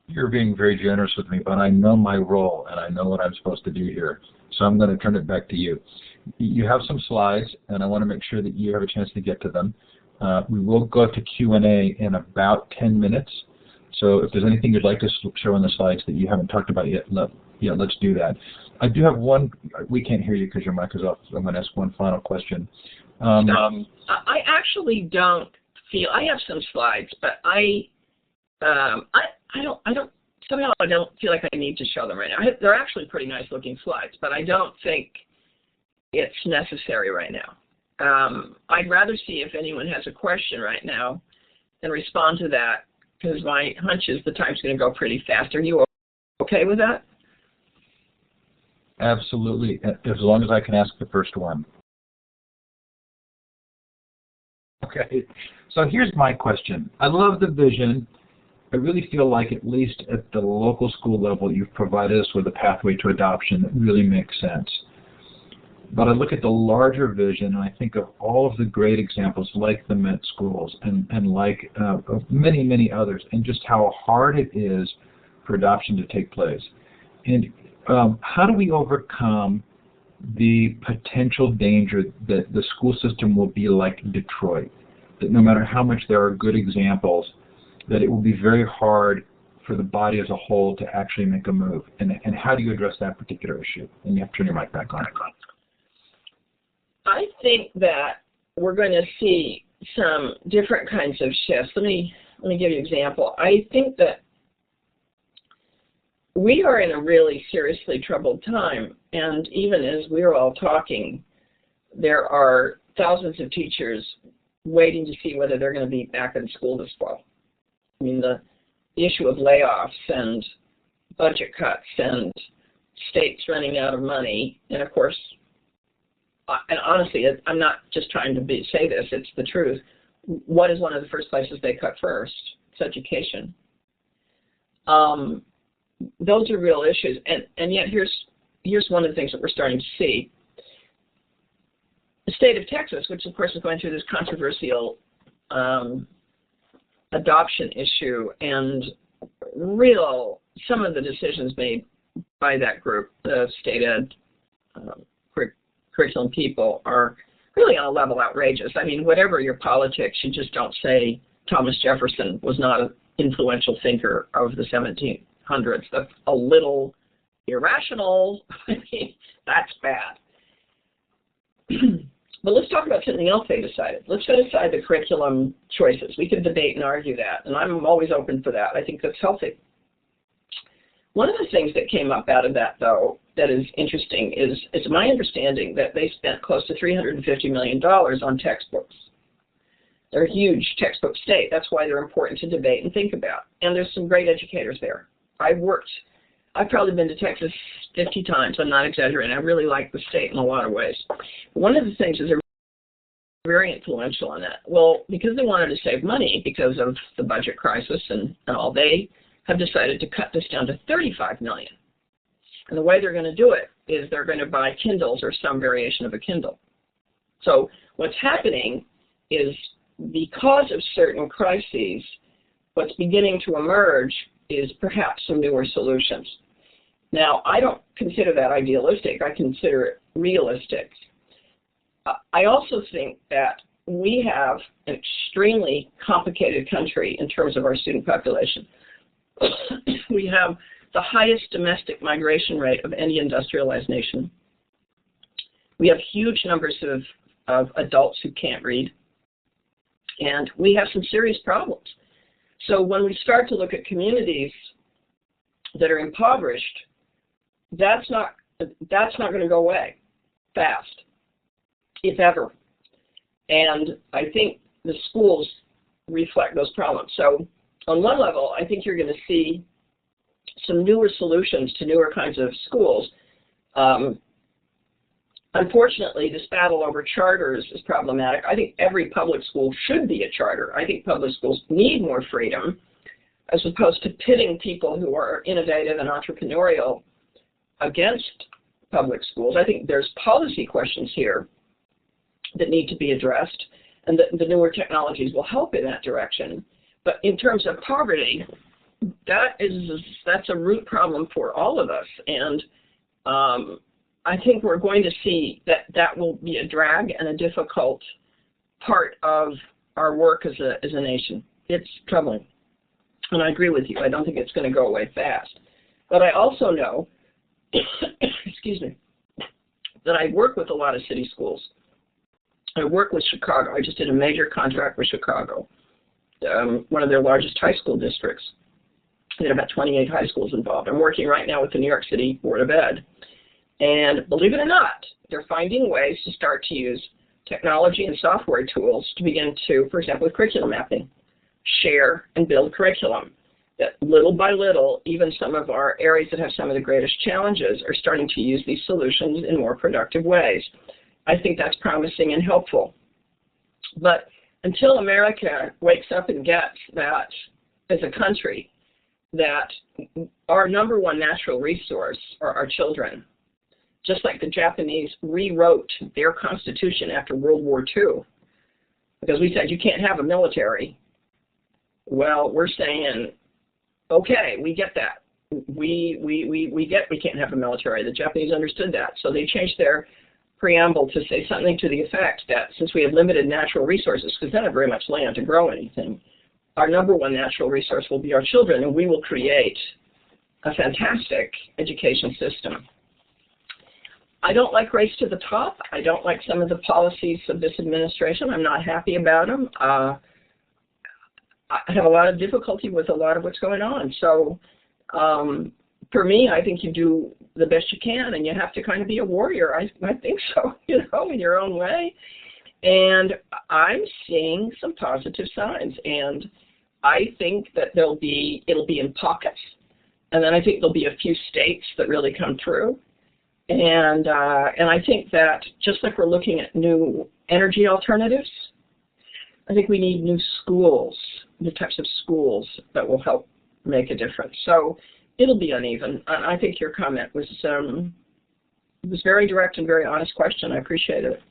You're being very generous with me, but I know my role, and I know what I'm supposed to do here. So I'm going to turn it back to you. You have some slides, and I want to make sure that you have a chance to get to them. We will go to Q&A in about 10 minutes. So if there's anything you'd like to show on the slides that you haven't talked about yet, let's do that. I do have one. We can't hear you because your mic is off. So I'm going to ask one final question. I actually don't feel I have some slides, but I don't. Somehow I don't feel like I need to show them right now. They're actually pretty nice looking slides, but I don't think it's necessary right now. I'd rather see if anyone has a question right now and respond to that, because my hunch is the time's going to go pretty fast. Are you okay with that? Absolutely, as long as I can ask the first one. Okay, so here's my question. I love the vision. I really feel like, at least at the local school level, you've provided us with a pathway to adoption that really makes sense. But I look at the larger vision, and I think of all of the great examples like the Met schools and like many, many others, and just how hard it is for adoption to take place. And how do we overcome the potential danger that the school system will be like Detroit, that no matter how much there are good examples, that it will be very hard for the body as a whole to actually make a move? And how do you address that particular issue? And you have to turn your mic back on. I think that we're going to see some different kinds of shifts. Let me give you an example. I think that we are in a really seriously troubled time, and even as we're all talking, there are thousands of teachers waiting to see whether they're going to be back in school this fall. I mean, the issue of layoffs and budget cuts and states running out of money. And of course, and honestly, I'm not just trying to say this, it's the truth. What is one of the first places they cut first? It's education. Those are real issues. And yet here's one of the things that we're starting to see. The state of Texas, which of course is going through this controversial adoption issue, and some of the decisions made by that group, the state ed curriculum people, are really on a level outrageous. I mean, whatever your politics, you just don't say Thomas Jefferson was not an influential thinker of the 1700s. That's a little irrational. I mean, that's bad. But let's talk about something else they decided. Let's set aside the curriculum choices. We could debate and argue that, and I'm always open for that. I think that's healthy. One of the things that came up out of that, though, that is interesting is it's my understanding that they spent close to $350 million on textbooks. They're a huge textbook state. That's why they're important to debate and think about. And there's some great educators there. I've probably been to Texas 50 times. I'm not exaggerating. I really like the state in a lot of ways. One of the things is they're very influential on that. Well, because they wanted to save money because of the budget crisis and all, they have decided to cut this down to $35 million. And the way they're going to do it is they're going to buy Kindles or some variation of a Kindle. So what's happening is, because of certain crises, what's beginning to emerge is perhaps some newer solutions. Now, I don't consider that idealistic. I consider it realistic. I also think that we have an extremely complicated country in terms of our student population. We have the highest domestic migration rate of any industrialized nation. We have huge numbers of adults who can't read. And we have some serious problems. So when we start to look at communities that are impoverished, that's not going to go away fast, if ever. And I think the schools reflect those problems. So on one level, I think you're going to see some newer solutions to newer kinds of schools. Unfortunately, this battle over charters is problematic. I think every public school should be a charter. I think public schools need more freedom, as opposed to pitting people who are innovative and entrepreneurial against public schools. I think there's policy questions here that need to be addressed, and the newer technologies will help in that direction. But in terms of poverty, that's a root problem for all of us, and I think we're going to see that will be a drag and a difficult part of our work as a nation. It's troubling, and I agree with you. I don't think it's going to go away fast. But I also know, excuse me, that I work with a lot of city schools. I work with Chicago. I just did a major contract with Chicago, one of their largest high school districts. They had about 28 high schools involved. I'm working right now with the New York City Board of Ed. And believe it or not, they're finding ways to start to use technology and software tools to begin to, for example, with curriculum mapping, share and build curriculum. That little by little, even some of our areas that have some of the greatest challenges are starting to use these solutions in more productive ways. I think that's promising and helpful. But until America wakes up and gets that, as a country, that our number one natural resource are our children, just like the Japanese rewrote their constitution after World War II, because we said you can't have a military. Well, we're saying, okay, we get that. We get we can't have a military. The Japanese understood that, so they changed their preamble to say something to the effect that since we have limited natural resources, because they don't have very much land to grow anything, our number one natural resource will be our children, and we will create a fantastic education system. I don't like race to the top. I don't like some of the policies of this administration. I'm not happy about them. I have a lot of difficulty with a lot of what's going on. So for me, I think you do the best you can, and you have to kind of be a warrior. I think so, in your own way. And I'm seeing some positive signs, and I think that it'll be in pockets. And then I think there'll be a few states that really come through. And I think that just like we're looking at new energy alternatives, I think we need new schools, new types of schools that will help make a difference. So it'll be uneven. I think your comment was very direct and very honest question. I appreciate it.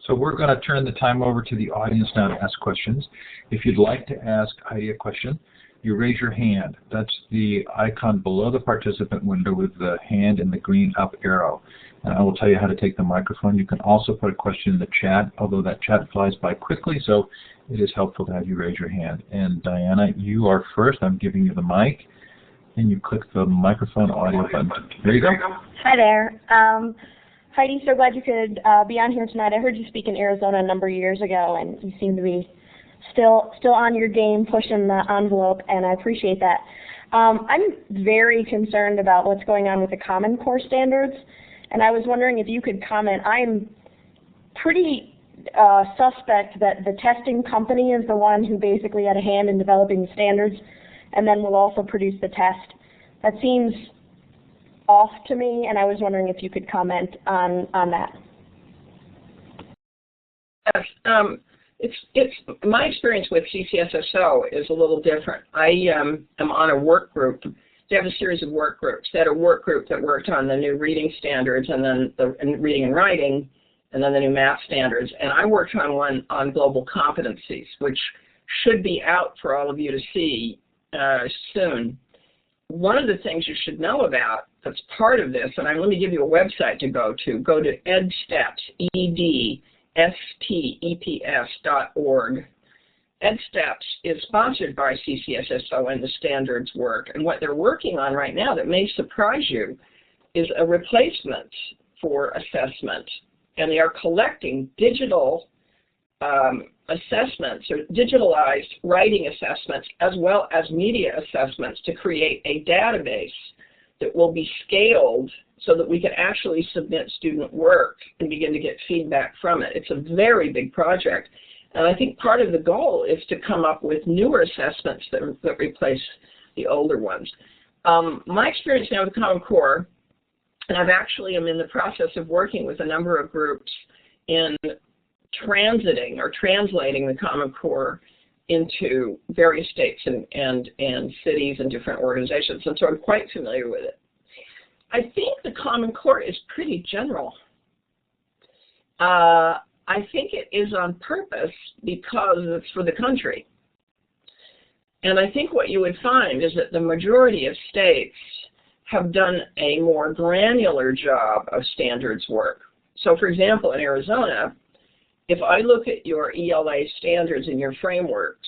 So we're going to turn the time over to the audience now to ask questions. If you'd like to ask Heidi a question, you raise your hand. That's the icon below the participant window with the hand and the green up arrow. And I will tell you how to take the microphone. You can also put a question in the chat, although that chat flies by quickly, so it is helpful to have you raise your hand. And Diana, you are first. I'm giving you the mic, and you click the microphone audio button. There you go. Hi there. Heidi, so glad you could be on here tonight. I heard you speak in Arizona a number of years ago, and you seem to be still on your game, pushing the envelope, and I appreciate that. I'm very concerned about what's going on with the Common Core standards, and I was wondering if you could comment. I'm pretty suspect that the testing company is the one who basically had a hand in developing the standards and then will also produce the test. That seems off to me, and I was wondering if you could comment on that. Yes, it's my experience with CCSSO is a little different. I am on a work group. They have a series of work groups. They had a work group that worked on the new reading standards and then the reading and writing and then the new math standards. And I worked on one on global competencies, which should be out for all of you to see soon. One of the things you should know about that's part of this, and let me give you a website to go to. Go to EdSteps, EdSteps.org. EdSteps is sponsored by CCSSO and the standards work. And what they're working on right now that may surprise you is a replacement for assessment. And they are collecting digital assessments or digitalized writing assessments as well as media assessments to create a database that will be scaled so that we can actually submit student work and begin to get feedback from it. It's a very big project. And I think part of the goal is to come up with newer assessments that replace the older ones. My experience now with Common Core, and I've actually am in the process of working with a number of groups in translating the Common Core into various states and cities and different organizations, and so I'm quite familiar with it. I think the Common Core is pretty general. I think it is on purpose because it's for the country. And I think what you would find is that the majority of states have done a more granular job of standards work. So for example, in Arizona, if I look at your ELA standards and your frameworks,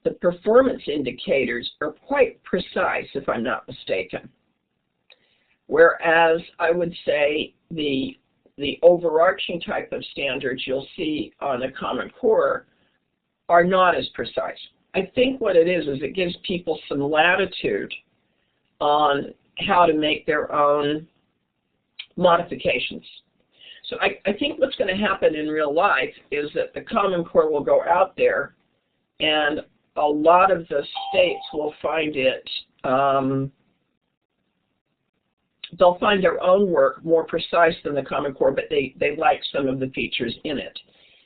the performance indicators are quite precise, if I'm not mistaken. Whereas I would say the overarching type of standards you'll see on the Common Core are not as precise. I think what it is it gives people some latitude on how to make their own modifications. So I think what's going to happen in real life is that the Common Core will go out there and a lot of the states will find it, they'll find their own work more precise than the Common Core, but they like some of the features in it.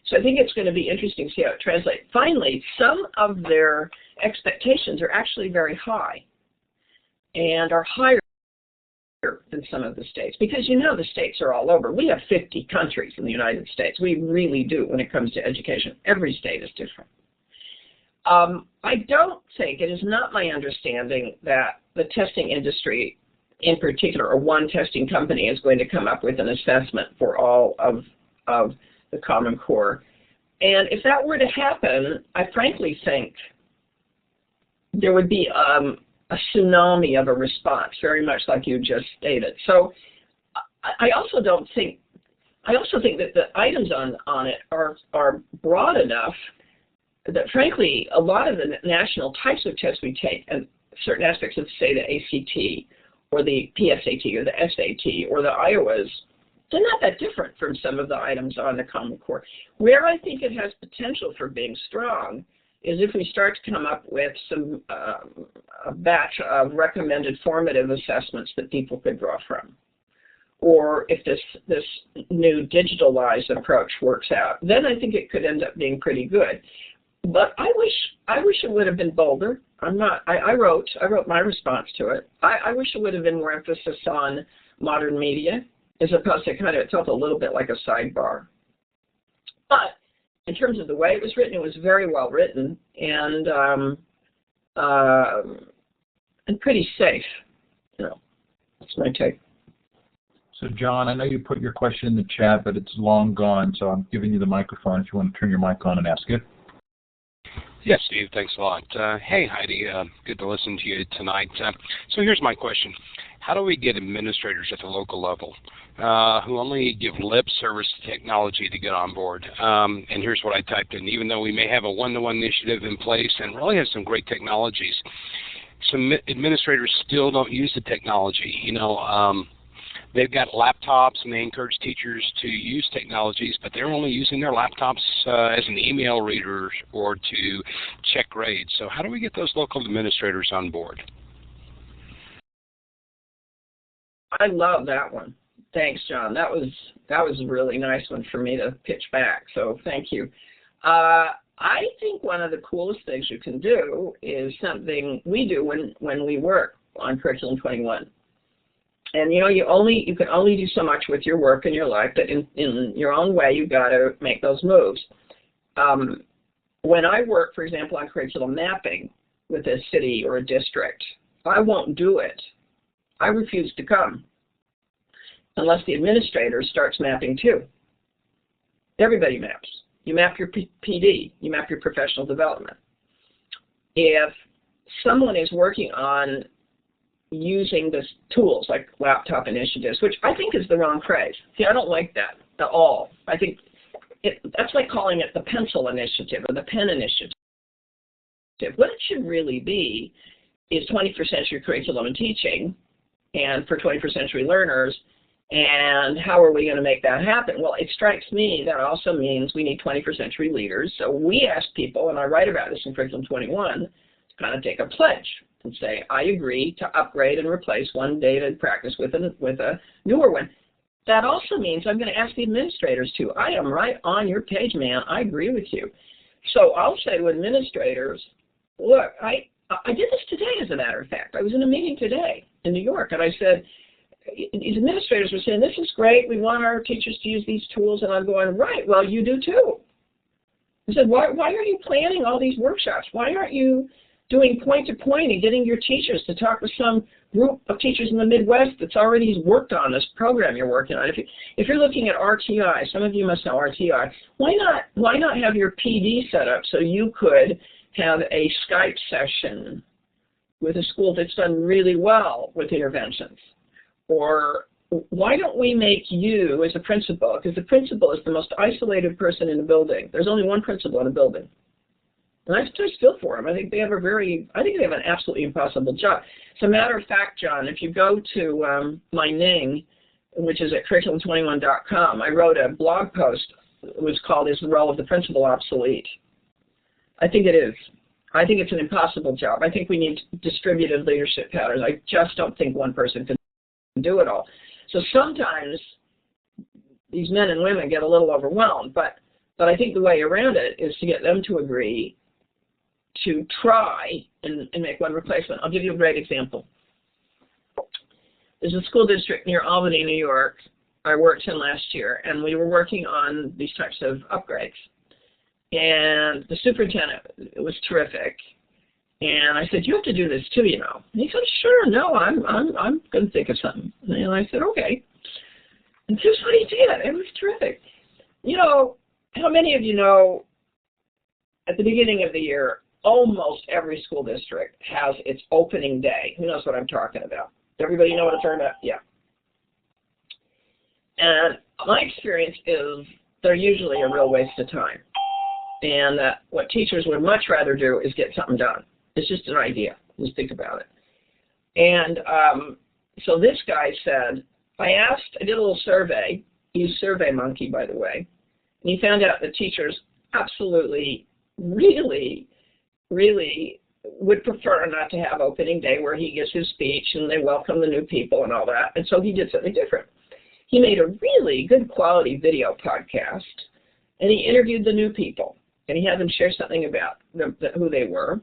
So I think it's going to be interesting to see how it translates. Finally, some of their expectations are actually very high and are higher than some of the states, because you know the states are all over. We have 50 countries in the United States. We really do when it comes to education. Every state is different. I don't think, it is not my understanding that the testing industry in particular, or one testing company is going to come up with an assessment for all of the Common Core. And if that were to happen, I frankly think there would be a tsunami of a response, very much like you just stated. So I also think that the items on it are broad enough that frankly a lot of the national types of tests we take, and certain aspects of, say, the ACT or the PSAT or the SAT or the Iowas, they're not that different from some of the items on the Common Core. Where I think it has potential for being strong is if we start to come up with some a batch of recommended formative assessments that people could draw from, or if this new digitalized approach works out, then I think it could end up being pretty good. But I wish it would have been bolder. I wrote my response to it. I wish it would have been more emphasis on modern media, as opposed to it felt a little bit like a sidebar. But in terms of the way it was written, it was very well written and pretty safe. That's my take. So, John, I know you put your question in the chat, but it's long gone, so I'm giving you the microphone if you want to turn your mic on and ask it. Yes, Steve, thanks a lot. Hey, Heidi, good to listen to you tonight. So here's my question. How do we get administrators at the local level who only give lip service to technology to get on board? And here's what I typed in. Even though we may have a one-to-one initiative in place and really have some great technologies, some administrators still don't use the technology. They've got laptops and they encourage teachers to use technologies, but they're only using their laptops as an email reader or to check grades. So how do we get those local administrators on board? I love that one. Thanks, John. That was a really nice one for me to pitch back, so thank you. I think one of the coolest things you can do is something we do when we work on Curriculum 21. And you can only do so much with your work and your life, but in your own way, you've got to make those moves. When I work, for example, on curriculum mapping with a city or a district, I won't do it. I refuse to come unless the administrator starts mapping too. Everybody maps. You map your PD. You map your professional development. If someone is working on using this tools like laptop initiatives, which I think is the wrong phrase. See, I don't like that at all. I think that's like calling it the pencil initiative or the pen initiative. What it should really be is 21st century curriculum and teaching, and for 21st century learners, and how are we going to make that happen? Well, it strikes me that also means we need 21st century leaders. So we ask people, and I write about this in Curriculum 21, to kind of take a pledge and say, I agree to upgrade and replace one dated practice with a newer one. That also means I'm going to ask the administrators to. I am right on your page, man. I agree with you. So I'll say to administrators, look, I did this today, as a matter of fact. I was in a meeting today in New York, and I said, these administrators were saying, this is great. We want our teachers to use these tools. And I'm going, right, well, you do too. I said, why are you planning all these workshops? Why aren't you doing point-to-point and getting your teachers to talk with some group of teachers in the Midwest that's already worked on this program you're working on? If you're looking at RTI, some of you must know RTI, why not have your PD set up so you could have a Skype session with a school that's done really well with interventions? Or why don't we make you as a principal, because the principal is the most isolated person in the building. There's only one principal in a building. And I just feel for them. I think they have an absolutely impossible job. As a matter of fact, John, if you go to my Ning, which is at curriculum21.com, I wrote a blog post. It was called, Is the Role of the Principal Obsolete? I think it is. I think it's an impossible job. I think we need distributed leadership patterns. I just don't think one person can do it all. So sometimes these men and women get a little overwhelmed, but I think the way around it is to get them to agree to try and make one replacement. I'll give you a great example. There's a school district near Albany, New York, I worked in last year, and we were working on these types of upgrades. And the superintendent was terrific. And I said, you have to do this too, you know. And he said, sure, no, I'm going to think of something. And I said, okay. And here's what he did. It was terrific. You know, how many of you know at the beginning of the year, almost every school district has its opening day? Who knows what I'm talking about? Everybody know what I'm talking about? Yeah. And my experience is they're usually a real waste of time. And what teachers would much rather do is get something done. It's just an idea. Just think about it. And so this guy said, I did a little survey, used SurveyMonkey, by the way, and he found out that teachers absolutely, really really would prefer not to have opening day where he gives his speech and they welcome the new people and all that. And so he did something different. He made a really good quality video podcast, and he interviewed the new people, and he had them share something about who they were.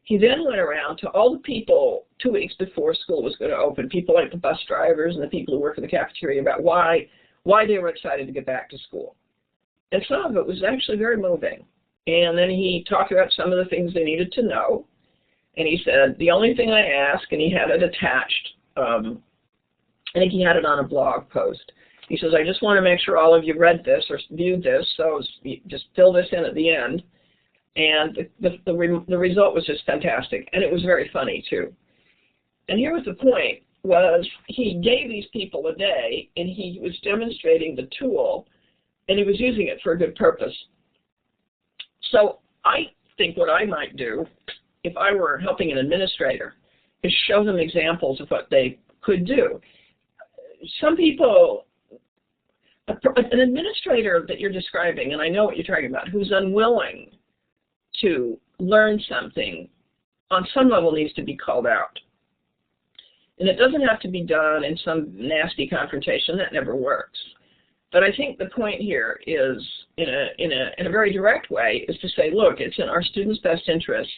He then went around to all the people 2 weeks before school was going to open, people like the bus drivers and the people who work in the cafeteria, about why they were excited to get back to school. And some of it was actually very moving. And then he talked about some of the things they needed to know. And he said, the only thing I ask, and he had it attached, I think he had it on a blog post. He says, I just want to make sure all of you read this or viewed this, so just fill this in at the end. And the result was just fantastic, and it was very funny too. And here was the point, was he gave these people a day, and he was demonstrating the tool, and he was using it for a good purpose. So I think what I might do, if I were helping an administrator, is show them examples of what they could do. Some people, an administrator that you're describing, and I know what you're talking about, who's unwilling to learn something, on some level needs to be called out. And it doesn't have to be done in some nasty confrontation. That never works. But I think the point here is, in a very direct way, is to say, look, it's in our students' best interest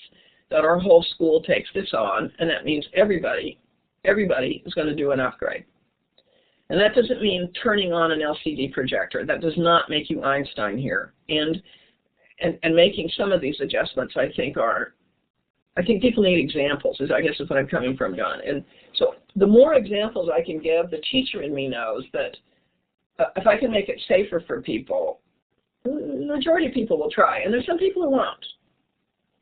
that our whole school takes this on, and that means everybody is going to do an upgrade. And that doesn't mean turning on an LCD projector. That does not make you Einstein here. And making some of these adjustments, I think people need examples, I guess is what I'm coming from, John. And so the more examples I can give, the teacher in me knows that if I can make it safer for people, the majority of people will try. And there's some people who won't.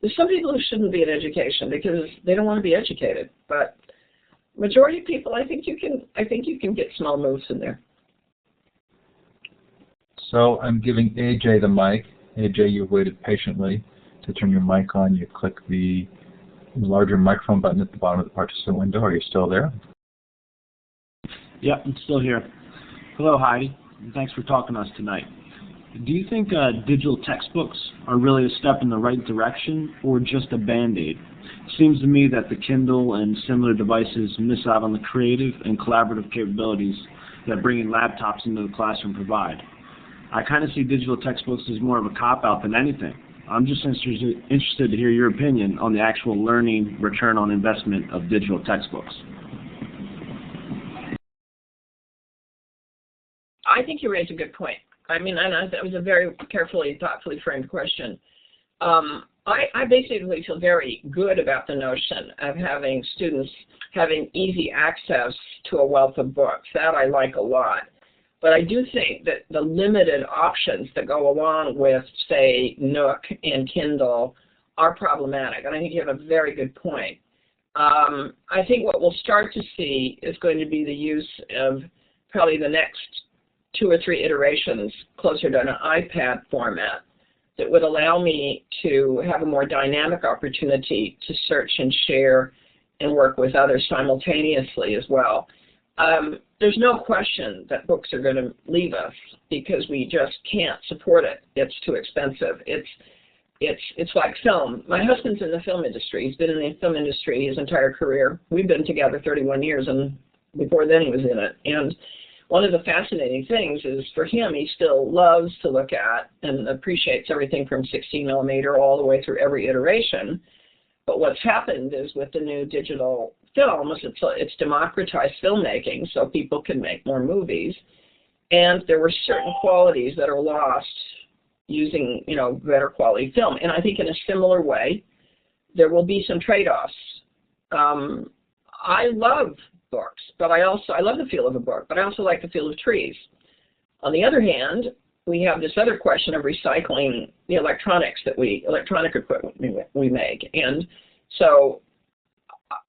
There's some people who shouldn't be in education because they don't want to be educated. But majority of people, I think you can get small moves in there. So I'm giving AJ the mic. AJ, you've waited patiently to turn your mic on. You click the larger microphone button at the bottom of the participant window. Are you still there? Yep, I'm still here. Hello, Heidi, and thanks for talking to us tonight. Do you think digital textbooks are really a step in the right direction or just a Band-Aid? It seems to me that the Kindle and similar devices miss out on the creative and collaborative capabilities that bringing laptops into the classroom provide. I kind of see digital textbooks as more of a cop-out than anything. I'm just interested to hear your opinion on the actual learning return on investment of digital textbooks. I think you raised a good point. I mean, that was a very carefully, thoughtfully framed question. I basically feel very good about the notion of having students having easy access to a wealth of books. That I like a lot. But I do think that the limited options that go along with, say, Nook and Kindle are problematic. And I think you have a very good point. I think what we'll start to see is going to be the use of probably the next 2 or 3 iterations closer to an iPad format that would allow me to have a more dynamic opportunity to search and share and work with others simultaneously as well. There's no question that books are going to leave us because we just can't support it. It's too expensive. It's like film. My husband's in the film industry. He's been in the film industry his entire career. We've been together 31 years, and before then he was in it. And one of the fascinating things is for him, he still loves to look at and appreciates everything from 16 millimeter all the way through every iteration. But what's happened is with the new digital films, it's democratized filmmaking, so people can make more movies. And there were certain qualities that are lost using, better quality film. And I think in a similar way, there will be some trade-offs. I love books, but I love the feel of a book, but I also like the feel of trees. On the other hand, we have this other question of recycling the electronic equipment we make. And so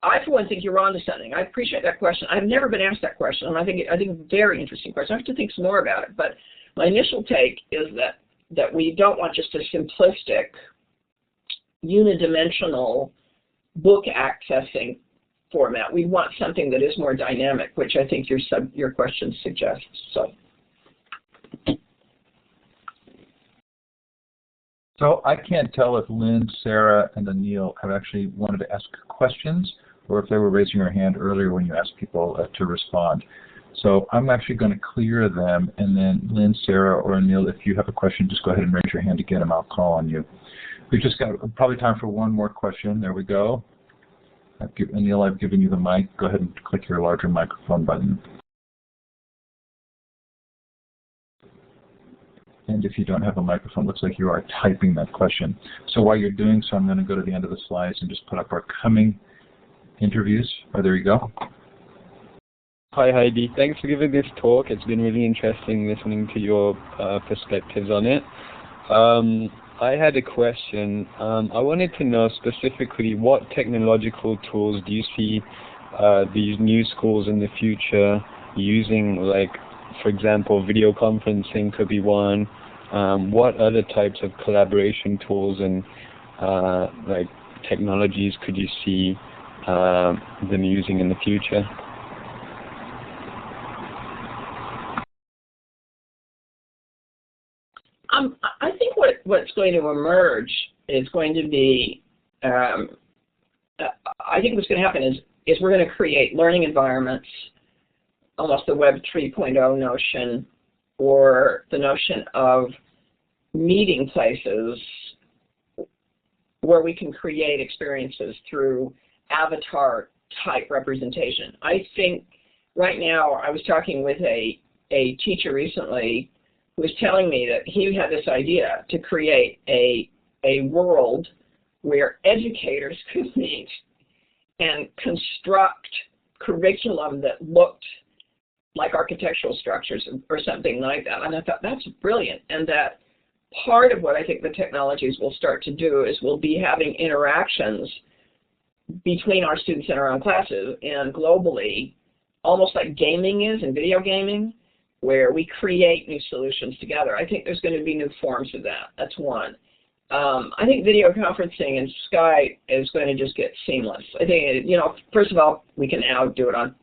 I, for one, think you're on to something. I appreciate that question. I've never been asked that question, and I think it's a very interesting question. I have to think some more about it. But my initial take is that we don't want just a simplistic, unidimensional book accessing format. We want something that is more dynamic, which I think your question suggests. So. So I can't tell if Lynn, Sarah, and Anil have actually wanted to ask questions or if they were raising their hand earlier when you asked people to respond. So I'm actually going to clear them, and then Lynn, Sarah, or Anil, if you have a question, just go ahead and raise your hand to get them. I'll call on you. We've just got probably time for one more question. There we go. Anil, I've given you the mic. Go ahead and click your larger microphone button. And if you don't have a microphone, it looks like you are typing that question. So while you're doing so, I'm going to go to the end of the slides and just put up our coming interviews. Oh, there you go. Hi Heidi, thanks for giving this talk. It's been really interesting listening to your perspectives on it. I had a question. I wanted to know specifically what technological tools do you see these new schools in the future using, like, for example, video conferencing could be one. What other types of collaboration tools and like technologies could you see them using in the future? I think what's going to emerge is going to be, I think what's going to happen is we're going to create learning environments, almost the Web 3.0 notion, or the notion of meeting places where we can create experiences through avatar-type representation. I think right now, I was talking with a teacher recently who was telling me that he had this idea to create a world where educators could meet and construct curriculum that looked like architectural structures or something like that. And I thought, that's brilliant. And that part of what I think the technologies will start to do is we'll be having interactions between our students in our own classes and globally, almost like gaming is in video gaming, where we create new solutions together. I think there's going to be new forms of that. That's one. I think video conferencing and Skype is going to just get seamless. I think, first of all, we can now do it on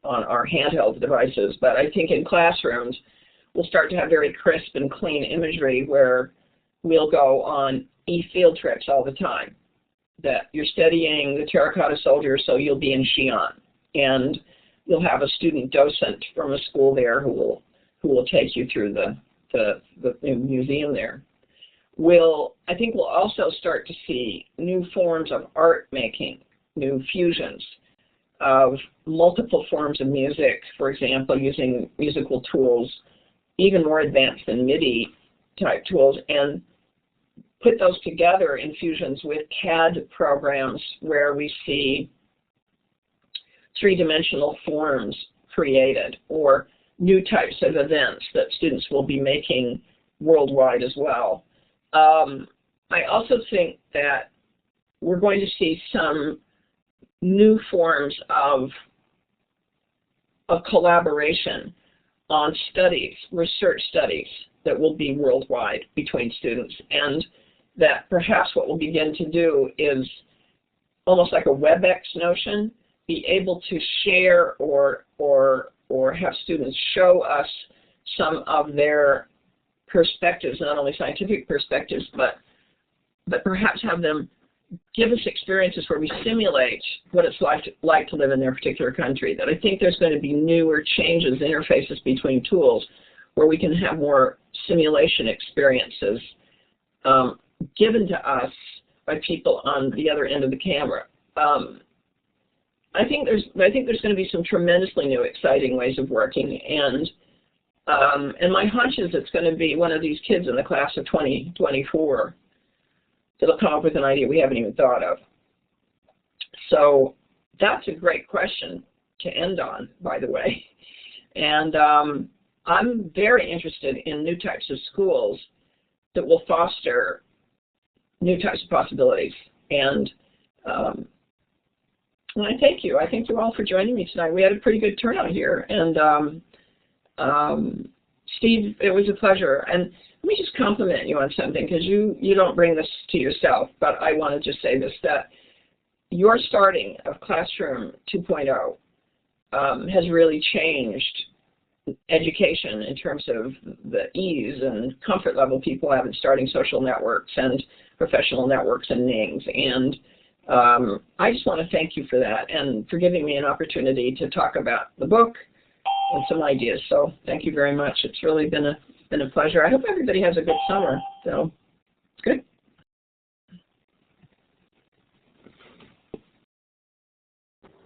our handheld devices, but I think in classrooms, we'll start to have very crisp and clean imagery where we'll go on field trips all the time. That you're studying the terracotta soldier, so you'll be in Xi'an, and you'll have a student docent from a school there who will take you through the museum there. I think we'll also start to see new forms of art making, new fusions of multiple forms of music, for example, using musical tools, even more advanced than MIDI type tools, and put those together in fusions with CAD programs where we see three-dimensional forms created, or new types of events that students will be making worldwide as well. I also think that we're going to see some new forms of collaboration on studies, research studies that will be worldwide between students, and that perhaps what we'll begin to do is almost like a WebEx notion, be able to share or have students show us some of their perspectives, not only scientific perspectives, but perhaps have them give us experiences where we simulate what it's like to live in their particular country. That I think there's going to be newer changes, interfaces between tools, where we can have more simulation experiences given to us by people on the other end of the camera. I think there's going to be some tremendously new, exciting ways of working, and my hunch is it's going to be one of these kids in the class of 2024 that'll come up with an idea we haven't even thought of. So that's a great question to end on, by the way. And I'm very interested in new types of schools that will foster new types of possibilities. And I thank you. I thank you all for joining me tonight. We had a pretty good turnout here. And Steve, it was a pleasure. And let me just compliment you on something, because you don't bring this to yourself, but I want to just say this, that your starting of Classroom 2.0 has really changed education in terms of the ease and comfort level people have in starting social networks and professional networks and names. And I just want to thank you for that and for giving me an opportunity to talk about the book and some ideas. So thank you very much. It's really been a pleasure. I hope everybody has a good summer. So good.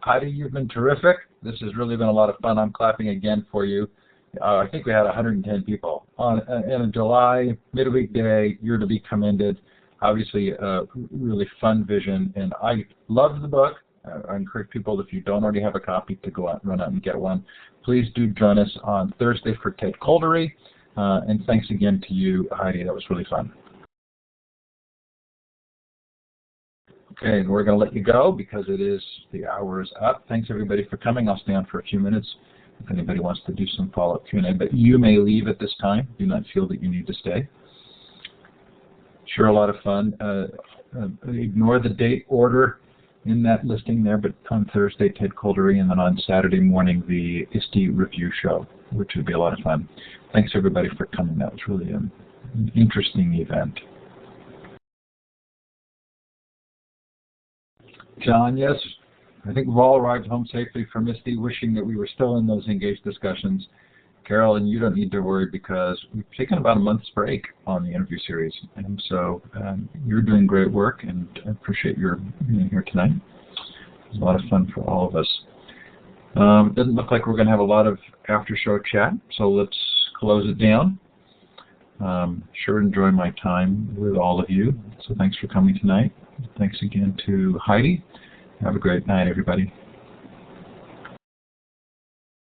Heidi, you've been terrific. This has really been a lot of fun. I'm clapping again for you. I think we had 110 people in a July midweek day. You're to be commended. Obviously, a really fun vision, and I love the book. I encourage people, if you don't already have a copy, to go out and run out and get one. Please do join us on Thursday for Ted Coldery, and thanks again to you, Heidi. That was really fun. Okay, and we're going to let you go because the hour is up. Thanks everybody for coming. I'll stay on for a few minutes if anybody wants to do some follow-up Q&A, but you may leave at this time. Do not feel that you need to stay. Sure, a lot of fun. Ignore the date order in that listing there, but on Thursday, Ted Coldery, and then on Saturday morning, the ISTE review show, which would be a lot of fun. Thanks everybody for coming. That was really an interesting event. John, yes, I think we've all arrived home safely from ISTE, wishing that we were still in those engaged discussions. Carol, and you don't need to worry because we've taken about a month's break on the interview series, and so you're doing great work, and I appreciate your being here tonight. It was a lot of fun for all of us. It doesn't look like we're going to have a lot of after-show chat, so let's close it down. Sure enjoy my time with all of you, so thanks for coming tonight. Thanks again to Heidi. Have a great night, everybody.